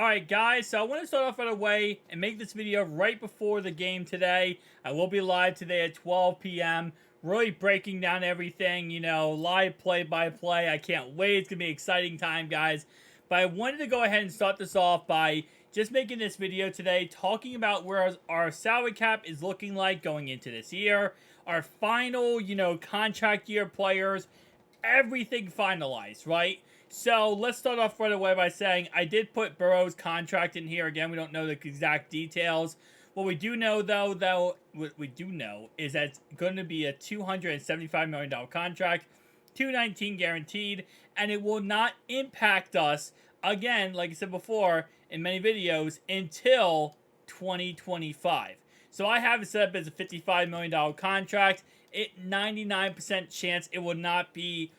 Alright guys, so I want to start off right away and make this video right before the game today. I will be live today at 12 p.m. Really breaking down everything, live play-by-play. I can't wait. It's going to be an exciting time, guys. But I wanted to go ahead and start this off by just making this video today, talking about where our salary cap is looking like going into this year. Our final, contract year players, everything finalized, right? So let's start off right away by saying I did put Burrow's contract in here. Again, we don't know the exact details. What we do know, what we do know is that it's going to be a $275 million contract, $219 guaranteed, and it will not impact us, again, like I said before in many videos, until 2025. So I have it set up as a $55 million contract. 99% chance it will not be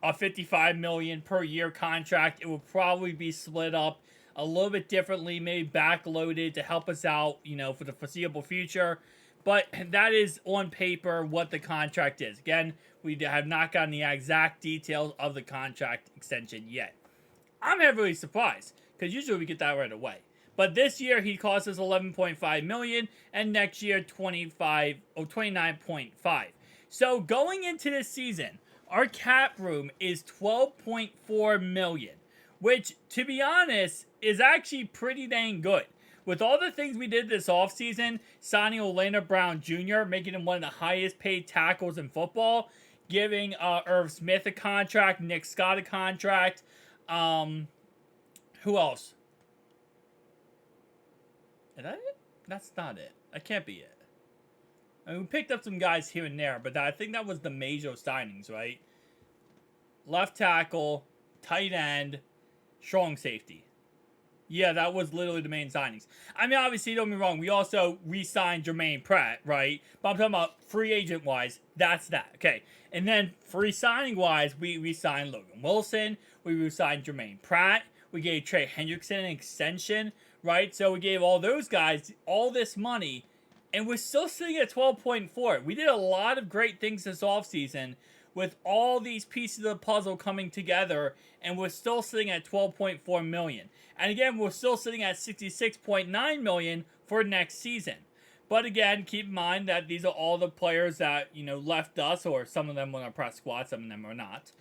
a $55 million per year contract. It will probably be split up a little bit differently, maybe backloaded to help us out, for the foreseeable future. But that is on paper what the contract is. Again, we have not gotten the exact details of the contract extension yet. I'm heavily surprised because usually we get that right away. But this year he cost us $11.5 million, and next year 29.5. So going into this season, our cap room is $12.4 million, which, to be honest, is actually pretty dang good. With all the things we did this offseason, signing Orlando Brown Jr., making him one of the highest paid tackles in football, giving Irv Smith a contract, Nick Scott a contract, who else? Is that it? That's not it. That can't be it. I mean, we picked up some guys here and there, but I think that was the major signings, right? Left tackle, tight end, strong safety. Yeah, that was literally the main signings. I mean, obviously, don't get me wrong. We also re-signed Jermaine Pratt, right? But I'm talking about free agent-wise. That's that. Okay. And then free signing-wise, we re-signed Logan Wilson. We re-signed Jermaine Pratt. We gave Trey Hendrickson an extension, right? So we gave all those guys all this money, and we're still sitting at 12.4. We did a lot of great things this offseason with all these pieces of the puzzle coming together, and we're still sitting at 12.4 million. And again, we're still sitting at 66.9 million for next season. But again, keep in mind that these are all the players that, left us, or some of them were on our press squad, some of them are not.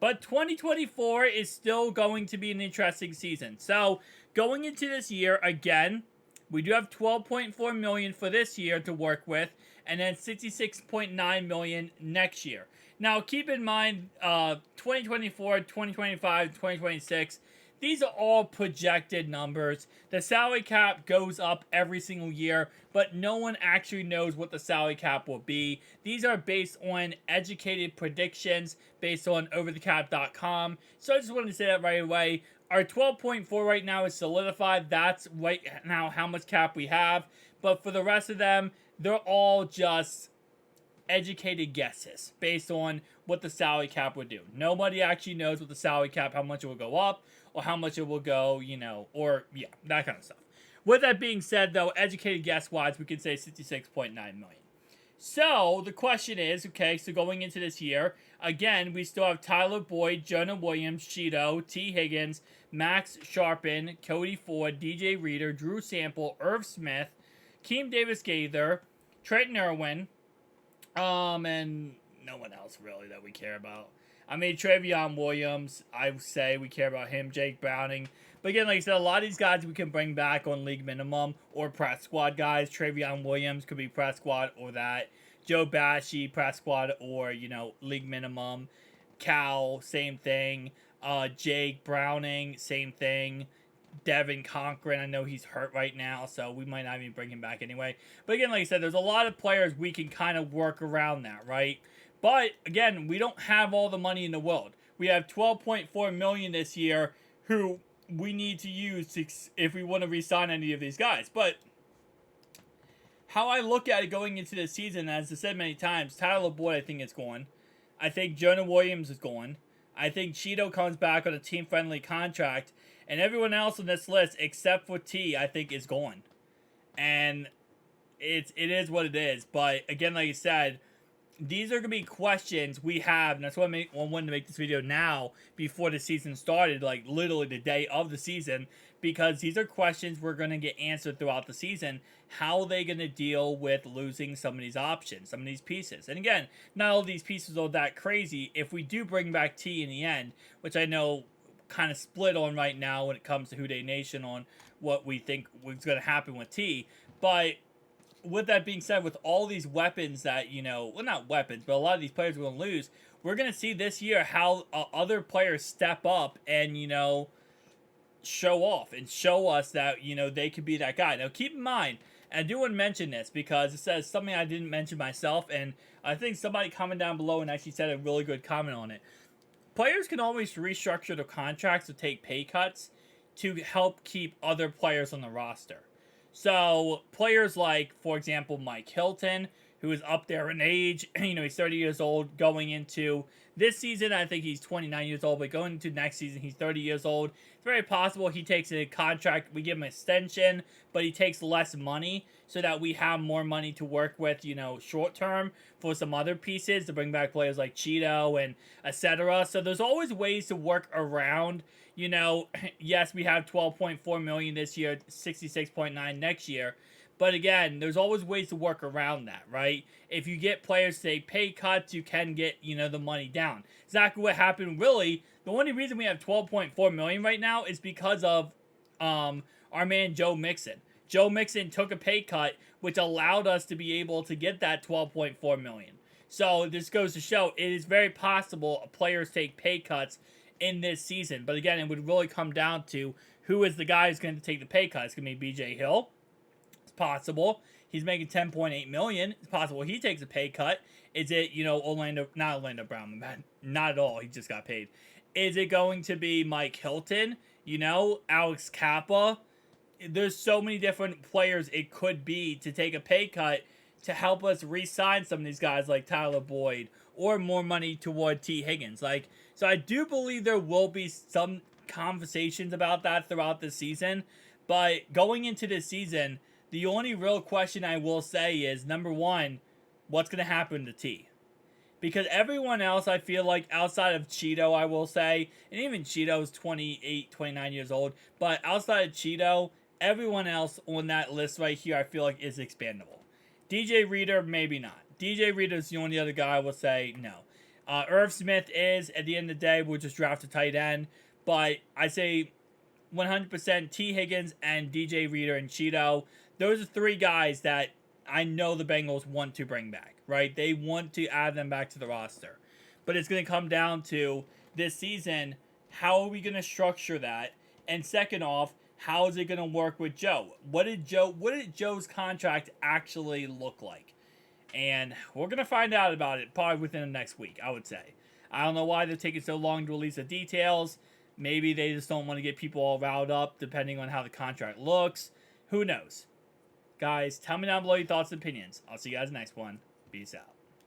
But 2024 is still going to be an interesting season. So, going into this year, again, we do have 12.4 million for this year to work with, and then 66.9 million next year. Now, keep in mind, 2024, 2025, 2026, these are all projected numbers. The salary cap goes up every single year, but no one actually knows what the salary cap will be. These are based on educated predictions, based on overthecap.com. So I just wanted to say that right away. Our 12.4 right now is solidified. That's right now how much cap we have. But for the rest of them, they're all just educated guesses based on what the salary cap would do. Nobody actually knows what the salary cap, how much it will go up, or how much it will go, that kind of stuff. With that being said, though, educated guess-wise, we can say 66.9 million. So, the question is, okay, so going into this year, again, we still have Tyler Boyd, Jonah Williams, Cheeto, T. Higgins, Max Sharpen, Cody Ford, DJ Reader, Drew Sample, Irv Smith, Keem Davis-Gaither, Trenton Irwin, and no one else really that we care about. I mean, Travion Williams, I would say we care about him, Jake Browning. But again, like I said, a lot of these guys we can bring back on league minimum or press squad guys. Travion Williams could be press squad or that. Joe Bashy, press squad or, league minimum. Cal, same thing. Jake Browning, same thing. Devin Conklin, I know he's hurt right now, so we might not even bring him back anyway. But again, like I said, there's a lot of players we can kind of work around that, right? But again, we don't have all the money in the world. We have 12.4 million this year who we need to use if we want to re-sign any of these guys. But how I look at it going into the season, as I said many times, Tyler Boyd, I think is going. I think Jonah Williams is going. I think Cheeto comes back on a team-friendly contract. And everyone else on this list, except for T, I think is going. And it is what it is. But again, like I said, these are going to be questions we have, and that's why I wanted to make this video now before the season started, like literally the day of the season, because these are questions we're going to get answered throughout the season. How are they going to deal with losing some of these options, some of these pieces? And again, not all these pieces are that crazy. If we do bring back T in the end, which I know kind of split on right now when it comes to Who Dey Nation on what we think was going to happen with T, but with that being said, with all these weapons that, well, not weapons, but a lot of these players are going to lose, we're going to see this year how other players step up and, show off and show us that, they could be that guy. Now, keep in mind, and I do want to mention this because it says something I didn't mention myself, and I think somebody commented down below and actually said a really good comment on it. Players can always restructure their contracts to take pay cuts to help keep other players on the roster. So players like, for example, Mike Hilton, who is up there in age, he's 30 years old going into this season. I think he's 29 years old, but going into next season, he's 30 years old. It's very possible he takes a contract. We give him an extension, but he takes less money so that we have more money to work with, short term for some other pieces to bring back players like Cheeto and etc. So there's always ways to work around. Yes, we have 12.4 million this year, 66.9 next year. But again, there's always ways to work around that, right? If you get players to take pay cuts, you can get, the money down. Exactly what happened, really. The only reason we have 12.4 million right now is because of our man Joe Mixon. Joe Mixon took a pay cut, which allowed us to be able to get that 12.4 million. So this goes to show it is very possible players take pay cuts in this season. But again, it would really come down to who is the guy who's going to take the pay cut. It's going to be BJ Hill. It's possible. He's making 10.8 million. It's possible he takes a pay cut. Is it, not Orlando Brown, man. Not at all. He just got paid. Is it going to be Mike Hilton? Alex Kappa? There's so many different players it could be to take a pay cut to help us re-sign some of these guys like Tyler Boyd or more money toward T. Higgins. So I do believe there will be some conversations about that throughout the season. But going into this season, the only real question I will say is, number one, what's going to happen to T? Because everyone else, I feel like, outside of Cheeto, I will say, and even Cheeto's 28, 29 years old, but outside of Cheeto, everyone else on that list right here, I feel like, is expandable. DJ Reader, maybe not. DJ Reader is the only other guy I will say no. Irv Smith is, at the end of the day, we'll just draft a tight end. But I say 100% T. Higgins and DJ Reader and Cheeto. Those are three guys that I know the Bengals want to bring back, right? They want to add them back to the roster. But it's going to come down to this season, how are we going to structure that? And second off, how is it going to work with Joe? What did Joe's contract actually look like? And we're going to find out about it probably within the next week, I would say. I don't know why they're taking so long to release the details. Maybe they just don't want to get people all riled up depending on how the contract looks. Who knows? Guys, tell me down below your thoughts and opinions. I'll see you guys next one. Peace out.